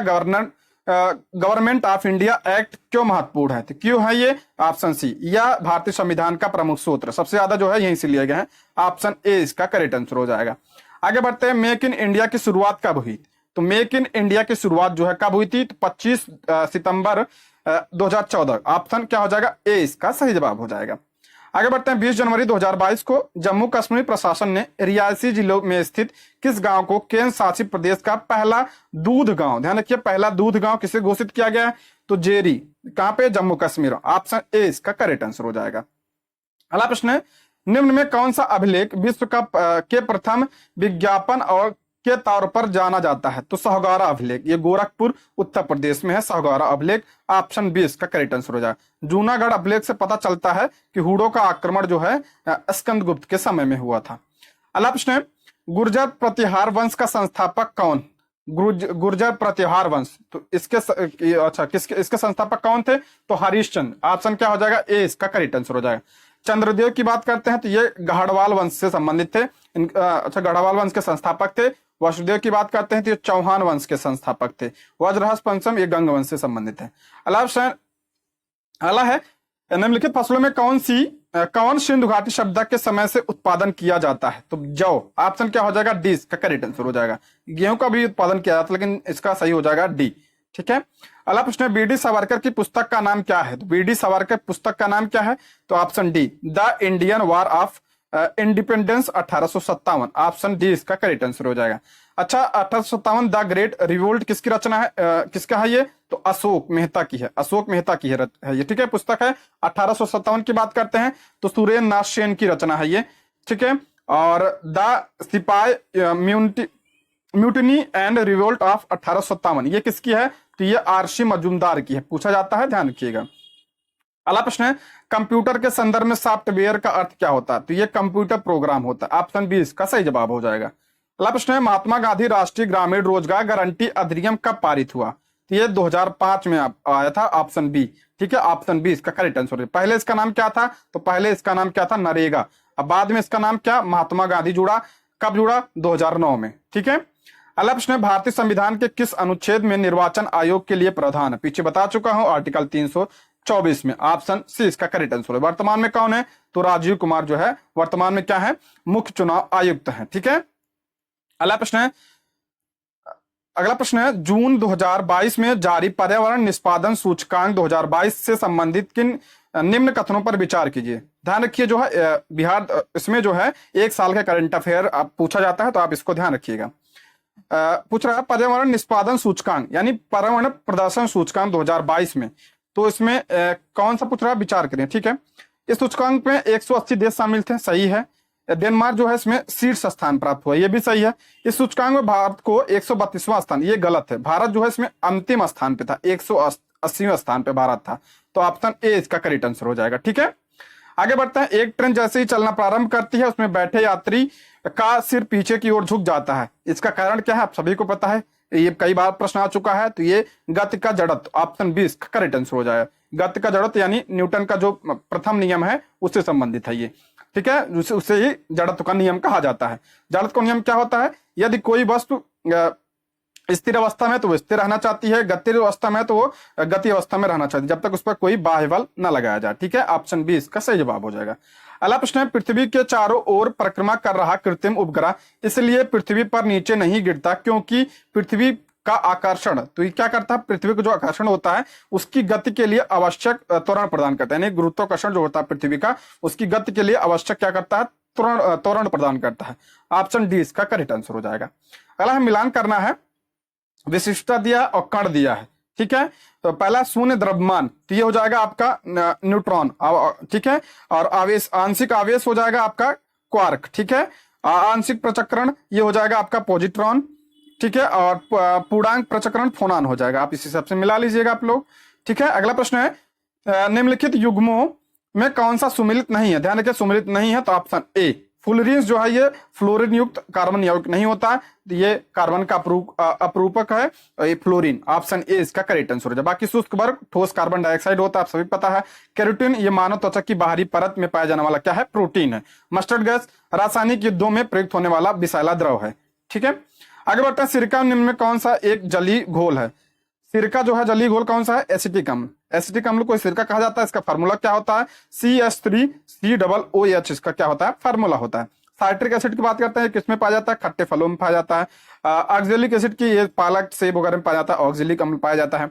गवर्नमेंट ऑफ इंडिया एक्ट क्यों महत्वपूर्ण है, तो क्यों है ये, ऑप्शन सी, यह भारतीय संविधान का प्रमुख सूत्र। सबसे ज्यादा जो है यहीं से लिए गए हैं, ऑप्शन ए इसका करेक्ट आंसर हो जाएगा। आगे बढ़ते हैं, मेक इन इंडिया की शुरुआत कब हुई, तो मेक इन इंडिया की शुरुआत जो है कब हुई थी, तो 25 सितंबर 2014। ऑप्शन क्या हो जाएगा, ए इसका सही जवाब हो जाएगा। आगे बढ़ते हैं, 20 जनवरी 2022 को जम्मू कश्मीर प्रशासन ने रियासी जिलों में स्थित किस गांव को केंद्र शासित प्रदेश का पहला दूध गांव, ध्यान रखिए, पहला दूध गांव किसे घोषित किया गया है, तो जेरी। कहां पे, जम्मू कश्मीर। ऑप्शन ए इसका करेक्ट आंसर हो जाएगा। अगला प्रश्न है, निम्न में कौन सा अभिलेख विश्व का के प्रथम विज्ञापन और के तौर पर जाना जाता है, तो सहोगारा अभिलेख। ये गोरखपुर उत्तर प्रदेश में है, सहोगारा अभिलेख। ऑप्शन 20 का करेक्ट आंसर हो जाएगा। जूनागढ़ अभिलेख से पता चलता है कि हुडो का आक्रमण जो है स्कंदगुप्त के समय में हुआ था। अगला प्रश्न है, गुर्जर प्रतिहार वंश का संस्थापक कौन, गुर्जर प्रतिहार वंश, तो इसके इसके संस्थापक कौन थे, तो हरिश्चंद्र। ऑप्शन क्या हो जाएगा, ए इसका करेक्ट आंसर हो जाएगा। चंद्रदेव की बात करते हैं तो ये गढ़वाल वंश से संबंधित थे। गढ़वाल वंश के संस्थापक थे। वसुदेव की बात करते हैं तो ये चौहान वंश के संस्थापक थे। वज्रहस पंचम ये गंग वंश से संबंधित है। अगला है, निम्नलिखित फसलों में कौन सिंधु घाटी सभ्यता के समय से उत्पादन किया जाता है, तो जौ। ऑप्शन क्या हो जाएगा, डी इसका करेक्ट आंसर हो जाएगा। गेहूं का भी उत्पादन किया जाता है लेकिन इसका सही हो जाएगा डी, ठीक है। अगला प्रश्न है, बी डी सावरकर की पुस्तक का नाम क्या है, तो बी डी सावरकर पुस्तक का नाम क्या है, तो option D, the Indian war of independence 1857। Option D इसका करेक्ट आंसर हो जाएगा। अच्छा, 1857 द ग्रेट रिवोल्ट किसकी रचना है, किसका है ये, तो अशोक मेहता की है। अशोक मेहता की है ये, ठीक है, पुस्तक है। 1857 की बात करते हैं तो सुरेंद्र नाथ सेन की रचना है ये, ठीक है। और द सिपाही म्यूटिनी एंड रिवोल्ट ऑफ 1857, ये किसकी है? तो ये आरसी मजूमदार की है, पूछा जाता है, ध्यान रखिएगा। अगला प्रश्न है, कंप्यूटर के संदर्भ में सॉफ्टवेयर का अर्थ क्या होता है? तो ये कंप्यूटर प्रोग्राम होता है। ऑप्शन बी इसका सही जवाब हो जाएगा। अगला प्रश्न है, महात्मा गांधी राष्ट्रीय ग्रामीण रोजगार गारंटी अधिनियम कब पारित हुआ? तो ये 2005 में आया था, ऑप्शन बी। ठीक है, ऑप्शन बी इसका करेक्ट आंसर है। पहले इसका नाम क्या था? तो पहले इसका नाम क्या था? नरेगा। अब बाद में इसका नाम क्या? महात्मा गांधी जुड़ा। कब जुड़ा? 2009 में। ठीक है। अगला प्रश्न है, भारतीय संविधान के किस अनुच्छेद में निर्वाचन आयोग के लिए प्रावधान है? पीछे बता चुका हूं, आर्टिकल 324 में। ऑप्शन सी इसका करेक्ट आंसर है। वर्तमान में कौन है? तो राजीव कुमार जो है वर्तमान में क्या है? मुख्य चुनाव आयुक्त है। ठीक है। अगला प्रश्न है, जून 2022 में जारी पर्यावरण निष्पादन सूचकांक 2022 से संबंधित किन निम्न कथनों पर विचार कीजिए। ध्यान रखिए, जो है बिहार इसमें जो है एक साल का करंट अफेयर आप पूछा जाता है, तो आप इसको ध्यान रखिएगा। पूछ रहा है पर्यावरण निष्पादन सूचकांक यानी पर्यावरण प्रदर्शन सूचकांक 2022 में, तो इसमें कौन सा पूछ रहा है? विचार करें। ठीक है। इस सूचकांक में 180 देश शामिल थे, सही है। डेनमार्क जो है इसमें शीर्ष स्थान प्राप्त हुआ, ये भी सही है। इस सूचकांक में भारत को 132वां स्थान, ये गलत है। भारत जो है इसमें अंतिम स्थान पे था, 180वें स्थान पे भारत था, तो ऑप्शन ए इसका करेक्ट आंसर हो जाएगा। ठीक है। आगे बढ़ते हैं। एक ट्रेन जैसे ही चलना प्रारंभ करती है, उसमें बैठे यात्री का सिर पीछे की ओर झुक जाता है, इसका कारण क्या है? आप सभी को पता है, ये कई बार प्रश्न आ चुका है। तो ये गति का जड़त्व, ऑप्शन बी इसका करेक्ट आंसर हो जाएगा। गति का जड़त्व यानी न्यूटन का जो प्रथम नियम है उससे संबंधित है ये। ठीक है, उससे ही जड़त्व का नियम कहा जाता है। जड़त्व का नियम क्या होता है? यदि कोई वस्तु स्थिर अवस्था में तो वो स्थिर रहना चाहती है, गति अवस्था में तो वो गति अवस्था में रहना चाहती है, जब तक उस पर कोई बाह्य बल न लगाया जाए। ठीक है, ऑप्शन बी इसका सही जवाब हो जाएगा। अगला प्रश्न है, पृथ्वी के चारों ओर परिक्रमा कर रहा कृत्रिम उपग्रह इसलिए पृथ्वी पर नीचे नहीं गिरता क्योंकि पृथ्वी का आकर्षण, तो ये क्या करता है? पृथ्वी को जो आकर्षण होता है उसकी गति के लिए आवश्यक त्वरण प्रदान करता है, यानी गुरुत्वाकर्षण जो होता है पृथ्वी का, उसकी गति के लिए आवश्यक क्या करता है? त्वरण प्रदान करता है। ऑप्शन डी इसका करेक्ट आंसर हो जाएगा। अगला है, मिलान करना है, विशिष्टता दिया और कण दिया है। ठीक है, तो पहला शून्य द्रव्यमान, तो ये हो जाएगा आपका न्यूट्रॉन। ठीक है, और आवेश, आंशिक आवेश हो जाएगा आपका क्वार्क। ठीक है, आंशिक प्रचक्रण ये हो जाएगा आपका पॉजिट्रॉन। ठीक है, और पूर्णांक प्रचक्रण फोनान हो जाएगा। आप इस हिसाब से मिला लीजिएगा आप लोग। ठीक है। अगला प्रश्न है, निम्नलिखित युग्मों में कौन सा सुमिलित नहीं है? ध्यान रखिए, सुमिलित नहीं है, तो ऑप्शन ए फ्लोरीन जो है ये फ्लोरीन युक्त कार्बन यौगिक नहीं होता है, तो ये कार्बन का अपरूपक है, ये फ्लोरीन। ऑप्शन ए इसका करेक्ट आंसर है। बाकी शुष्क वर्ग ठोस कार्बन डाइऑक्साइड होता है, आप सभी पता है। कैरोटीन ये मानव त्वचा की बाहरी परत में पाया जाने वाला क्या है? प्रोटीन है। मस्टर्ड गैस रासायनिक युद्धों में प्रयुक्त होने वाला विषैला द्रव है। ठीक है। आगे बढ़ते हैं, सिरका निम्न में कौन सा एक जलीय घोल है? सिरका जो है जलीय घोल कौन सा है? एसिटिक अम्ल। एसिटिक अम्ल को सिरका कहा जाता है। इसका फार्मूला क्या होता है? CH3COOH, इसका क्या होता है? फार्मूला होता है। साइट्रिक एसिड की बात करते हैं, किसमें पाया जाता है? खट्टे फलों में पाया जाता है। ऑक्जेलिक एसिड की ये पालक सेब वगैरह में पाया जाता है, ऑक्जेलिक अम्ल पाया जाता है।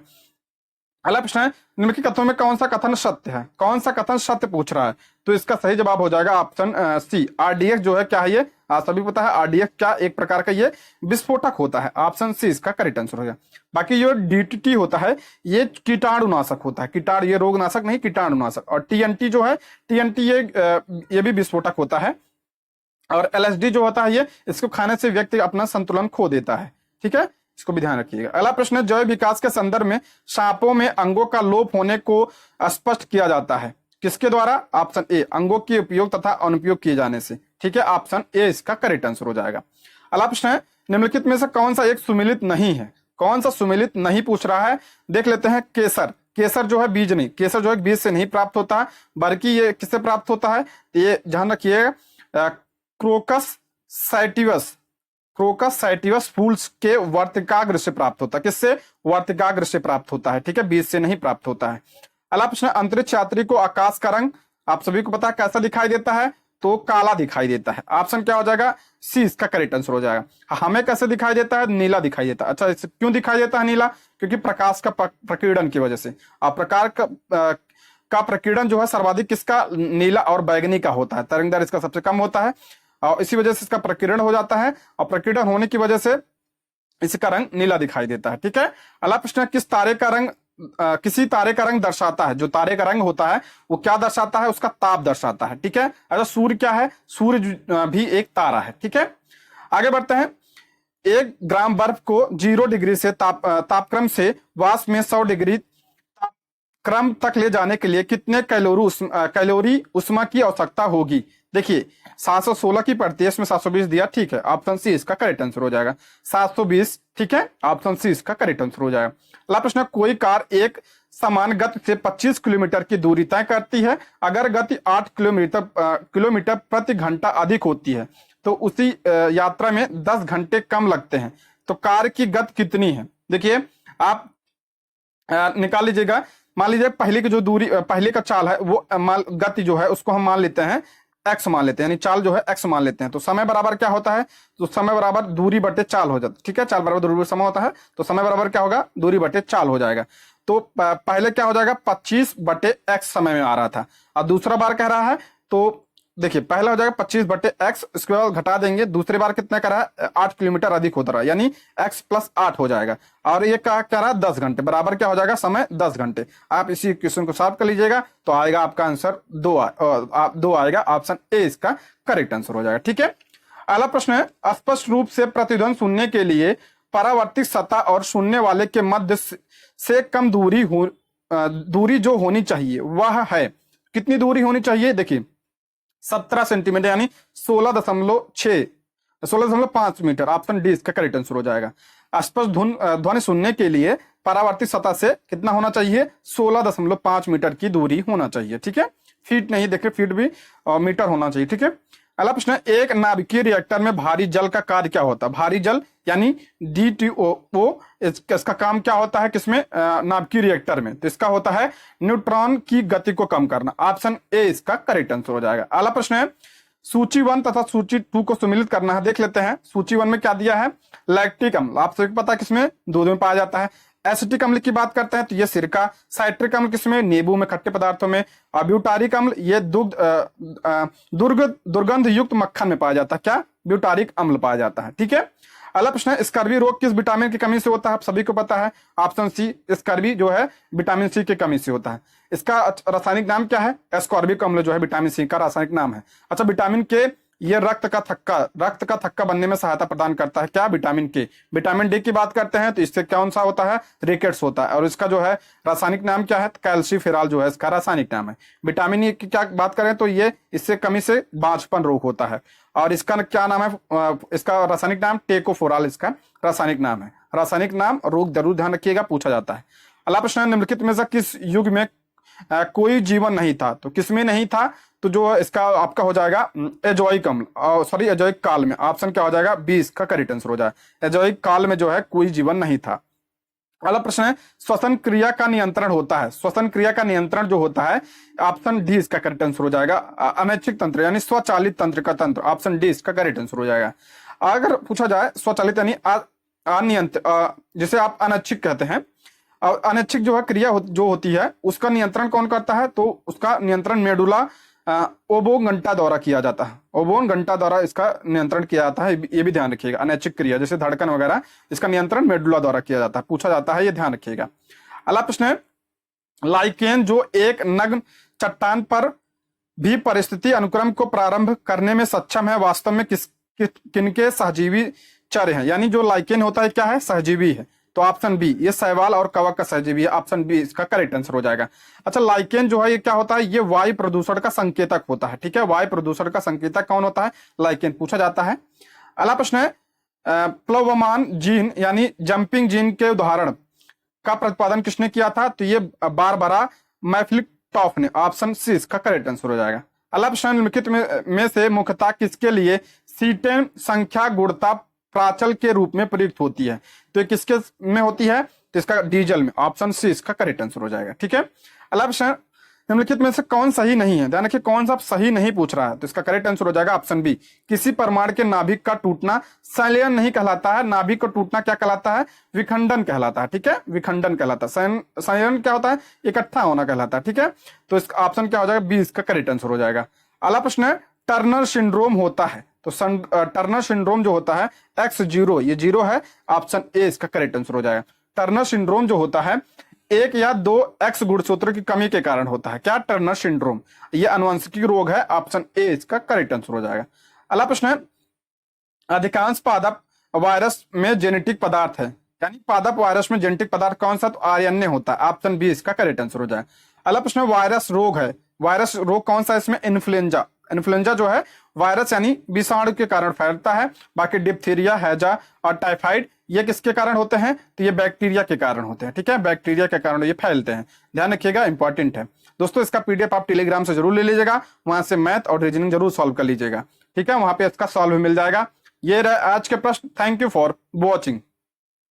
अगला प्रश्न है, निम्नलिखित कथनों में कौन सा कथन सत्य है? कौन सा कथन सत्य पूछ रहा है? तो इसका सही जवाब हो जाएगा ऑप्शन सी। RDX जो है क्या है? ये सभी पता है, RDX क्या एक प्रकार का ये विस्फोटक होता है। ऑप्शन सी इसका करेक्ट आंसर हो गया। बाकी जो DDT होता है ये कीटाणुनाशक होता है, कीटाणु, ये रोगनाशक नहीं, कीटाणुनाशक। और TNT जो है, TNT ये भी विस्फोटक होता है। और LSD जो होता है ये, इसको खाने से व्यक्ति अपना संतुलन खो देता है। ठीक है, इसको भी ध्यान रखिएगा। अगला प्रश्न है, जैव विकास के संदर्भ में सांपों में अंगों का लोप होने को स्पष्ट किया जाता है, किसके द्वारा? ऑप्शन ए अंगों के उपयोग तथा अनुपयोग किए जाने से। ठीक है, ऑप्शन ए इसका करेक्ट आंसर हो जाएगा। अगला प्रश्न है, निम्नलिखित में से कौन सा एक सुमिलित नहीं है? कौन सा सुमिलित नहीं पूछ रहा है? देख लेते हैं। केसर, केसर जो है बीज नहीं, केसर जो है बीज से नहीं प्राप्त होता है, बल्कि ये किससे प्राप्त होता है? ये ध्यान रखिएगा, क्रोकस सैटिवस, क्रोकस सैटिवस फूल्स के वर्तिकाग्र से प्राप्त होता है। किससे? वर्तिकाग्र से प्राप्त होता है। ठीक है, बीज से नहीं प्राप्त होता है। अगला प्रश्न, अंतरिक्ष यात्री को आकाश का रंग आप सभी को पता है कैसा दिखाई देता है? तो काला दिखाई देता है। ऑप्शन क्या हो जाएगा? सी इसका करेक्ट आंसर हो जाएगा। हमें कैसे दिखाई देता है? नीला दिखाई देता है। अच्छा, इसे क्यों दिखाई देता है नीला? क्योंकि प्रकाश का प्रकीर्णन की वजह से। और प्रकाश का प्रकीर्णन जो है सर्वाधिक किसका? नीला और बैगनी का होता है। तरंगदैर्घ्य इसका सबसे कम होता है और इसी वजह से इसका प्रकीर्णन हो जाता है, और प्रकीर्णन होने की वजह से इसका रंग नीला दिखाई देता है। ठीक है। अगला प्रश्न, किस तारे का रंग किसी तारे का रंग दर्शाता है? जो तारे का रंग होता है वो क्या दर्शाता है? उसका ताप दर्शाता है। ठीक है। अच्छा, सूर्य क्या है? सूर्य भी एक तारा है। ठीक है। आगे बढ़ते हैं, एक ग्राम बर्फ को 0 डिग्री से तापक्रम से वाष्प में 100 डिग्री क्रम तक ले जाने के लिए कितने कैलोरी उष्मा की आवश्यकता होगी। देखिए 716 की पड़ती है, इसमें 720 दिया, ठीक है, ऑप्शन सी इसका करेक्ट आंसर हो जाएगा। 720, ठीक है, ऑप्शन सी इसका करेक्ट आंसर हो जाएगा। अगला प्रश्न, कोई कार एक समान गति से 25 किलोमीटर की दूरी तय करती है। अगर गति 8 किलोमीटर प्रति घंटा अधिक होती है तो उसी यात्रा में 10 घंटे कम लगते हैं। तो कार की गति कितनी है? देखिए आप निकाल लीजिएगा। मान लीजिए पहले की जो दूरी, पहले का चाल है वो गति जो है उसको हम मान लेते हैं x मान लेते हैं, यानी चाल जो है x मान लेते हैं। तो समय बराबर क्या होता है? तो समय बराबर दूरी बटे चाल हो जाता है, ठीक है। चाल बराबर दूरी बटे समय होता है, तो समय बराबर क्या होगा? दूरी बटे चाल हो जाएगा। तो पहले क्या हो जाएगा? 25 बटे x समय में आ रहा था, और दूसरा बार कह रहा है तो देखिए पहला हो जाएगा 25 बटे x, इसके बाद घटा देंगे, दूसरी बार कितना कर रहा है? 8 किलोमीटर अधिक होता रहा, यानी x प्लस 8 हो जाएगा। और ये क्या कह रहा है? 10 घंटे, बराबर क्या हो जाएगा? समय 10 घंटे। आप इसी क्वेश्चन को सॉल्व कर लीजिएगा तो आएगा आपका आंसर 2 आएगा, ऑप्शन ए इसका करेक्ट आंसर हो जाएगा, ठीक है। अगला प्रश्न है, स्पष्ट रूप से प्रतिध्वनि सुनने के लिए परावर्तित सतह और सुनने वाले के मध्य से कम दूरी जो होनी चाहिए वह है, कितनी दूरी होनी चाहिए? देखिए 17 सेंटीमीटर, यानी 16.5 मीटर, ऑप्शन डी इसका करेक्ट आंसर हो जाएगा। स्पष्ट ध्वनि सुनने के लिए परावर्तित सतह से कितना होना चाहिए? 16.5 मीटर की दूरी होना चाहिए, ठीक है। फीट नहीं, देखिए फीट भी मीटर होना चाहिए, ठीक है। अगला प्रश्न है, एक नाभिकीय रिएक्टर में भारी जल का कार्य क्या होता है? भारी जल यानी D2O, इसका काम क्या होता है किसमें? नाभिकीय रिएक्टर में। तो इसका होता है न्यूट्रॉन की गति को कम करना, ऑप्शन ए इसका करेक्ट आंसर हो जाएगा। अगला प्रश्न है, सूची 1 तथा सूची 2 को सम्मिलित करना है, देख लेते हैं। सूची 1 में क्या दिया है? लैक्टिक अम्ल, आप सभी को पता है किसमें? दूध में पाया जाता है। एसिटिक अम्ल की बात करते हैं तो ये सिरका। साइट्रिक अम्ल किसमें? नींबू में, खट्टे पदार्थों में। ब्यूटारिक अम्ल ये दुर्गंध युक्त मक्खन में पाया जाता है। क्या? ब्यूटारिक अम्ल पाया जाता है, ठीक है। अगला प्रश्न है, स्कर्वी रोग किस विटामिन की कमी से होता है? आप सभी को पता है, ऑप्शन सी स्कर्वी जो है विटामिन सी की कमी से होता है। इसका रासायनिक नाम क्या है? एस्कॉर्बिक अम्ल जो है विटामिन सी का रासायनिक नाम है। अच्छा, विटामिन के ये रक्त का थक्का बनने में सहायता प्रदान करता है। क्या? विटामिन के। विटामिन डी की बात करते हैं तो इससे कौन सा होता है? रिकेट्स होता है। और इसका जो है रासायनिक नाम क्या है? कैल्सीफेरॉल जो है इसका रासायनिक नाम है। विटामिन ई की क्या बात करें तो ये इससे कमी से बांझपन रोग होता है। और इसका क्या नाम है? इसका रासायनिक नाम टेकोफोराल इसका रासायनिक नाम है। रासायनिक नाम रोग जरूर ध्यान रखिएगा, पूछा जाता है। अगला प्रश्न है, निम्नलिखित में से किस युग में कोई जीवन नहीं था? तो किसमें नहीं था? तो जो इसका आपका हो जाएगा एजोइक अम्ल, सॉरी एजोइक काल में। ऑप्शन क्या हो जाएगा? 20 का करेक्ट आंसर हो जाएगा। एजोइक काल में जो है कोई जीवन नहीं था। अगला प्रश्न है, श्वसन क्रिया का नियंत्रण होता है। श्वसन क्रिया का नियंत्रण जो होता है, ऑप्शन डी इसका करेक्ट आंसर हो जाएगा। अनैच्छिक तंत्र यानी स्वचालित तंत्र का तंत्र, ऑप्शन डी इसका करेक्ट आंसर हो जाएगा। अगर पूछा जाए स्वचालित यानी अनियंत्रित, जिसे आप अनैच्छिक कहते हैं, और अनैच्छिक जो है क्रिया जो होती है उसका नियंत्रण कौन करता है? तो उसका नियंत्रण मेडुला ओब्लोंगेटा द्वारा किया जाता है। ओब्लोंगेटा द्वारा इसका नियंत्रण किया जाता है, ये भी ध्यान रखिएगा। अनैच्छिक क्रिया जैसे धड़कन वगैरह, इसका नियंत्रण मेडुला द्वारा किया जाता है, पूछा जाता है, ये ध्यान रखिएगा। अगला प्रश्न है, लाइकेन जो एक नग्न चट्टान पर भी परिस्थिति अनुक्रम को प्रारंभ करने में सक्षम है, वास्तव में किनके सहजीवी चर हैं? यानी जो लाइकेन होता है क्या है? सहजीवी है। तो ऑप्शन बी, ये शैवाल और कवक का सहजीवी है, ऑप्शन बी इसका करेक्ट आंसर हो जाएगा। अच्छा, लाइकेन जो है ये क्या होता है? ये वायु प्रदूषण का संकेतक होता है, ठीक है। वायु प्रदूषण का संकेतक कौन होता है? लाइकेन, पूछा जाता है। अगला प्रश्न है, प्लवमान जीन यानी जंपिंग जीन के उदाहरण का प्रतिपादन किसने किया था? तो ये बारबरा मैफ्लिकटॉफ ने, ऑप्शन सी इसका करेक्ट आंसर हो जाएगा। अगला प्रश्न, निम्नलिखित में से मुख्यतः किसके लिए सीटेन संख्या गुणता प्राचल के रूप में प्रयुक्त होती है? तो ये किसके में होती है? तो इसका डीजल में, ऑप्शन सी इसका करेक्ट आंसर हो जाएगा, ठीक है। अगला प्रश्न, निम्नलिखित में से कौन सही नहीं है? ध्यान रखिए, कौन सा सही नहीं पूछ रहा है, तो इसका करेक्ट आंसर हो जाएगा ऑप्शन बी। किसी परमाणु के नाभिक का टूटना संलयन नहीं कहलाता है, नाभिक का टूटना क्या कहलाता है? विखंडन कहलाता है, ठीक है, विखंडन कहलाता है। संलयन क्या होता है? इकट्ठा होना कहलाता है, ठीक है। तो इसका ऑप्शन क्या हो जाएगा? बी इसका करेक्ट आंसर हो जाएगा। अगला प्रश्न है, टर्नर सिंड्रोम होता है, तो टर्नर सिंड्रोम जो होता है X0, ये 0 है, ऑप्शन ए इसका करेक्ट आंसर हो जाएगा। टर्नर सिंड्रोम जो होता है 1 या 2 X गुणसूत्र की कमी के कारण होता है। क्या? टर्नर सिंड्रोम, ये आनुवंशिक रोग है, ऑप्शन ए इसका करेक्ट आंसर हो जाएगा। अगला प्रश्न है, अधिकांश पादप वायरस में जेनेटिक पदार्थ है, यानी पादप वायरस में जेनेटिक पदार्थ कौन सा, तो आरएनए होता है। ऑप्शन बी इसका करेक्ट आंसर हो जाए। अगला प्रश्न वायरस रोग है, वायरस रोग कौन सा है इसमें, इन्फ्लुएंजा। इन्फ्लुएंजा जो है वायरस यानी विषाणु के कारण फैलता है। बाकी डिप्थीरिया, हैजा और टाइफाइड ये किसके कारण होते हैं, तो ये बैक्टीरिया के कारण होते हैं। ठीक है, बैक्टीरिया के कारण ये फैलते हैं, ध्यान रखिएगा, इंपॉर्टेंट है दोस्तों। इसका पीडीएफ आप टेलीग्राम से जरूर ले लीजिएगा, वहां से मैथ और रीजनिंग जरूर सॉल्व कर लीजिएगा। ठीक है, वहां पे इसका सॉल्व भी मिल जाएगा। ये रहा आज के प्रश्न। Thank you for watching.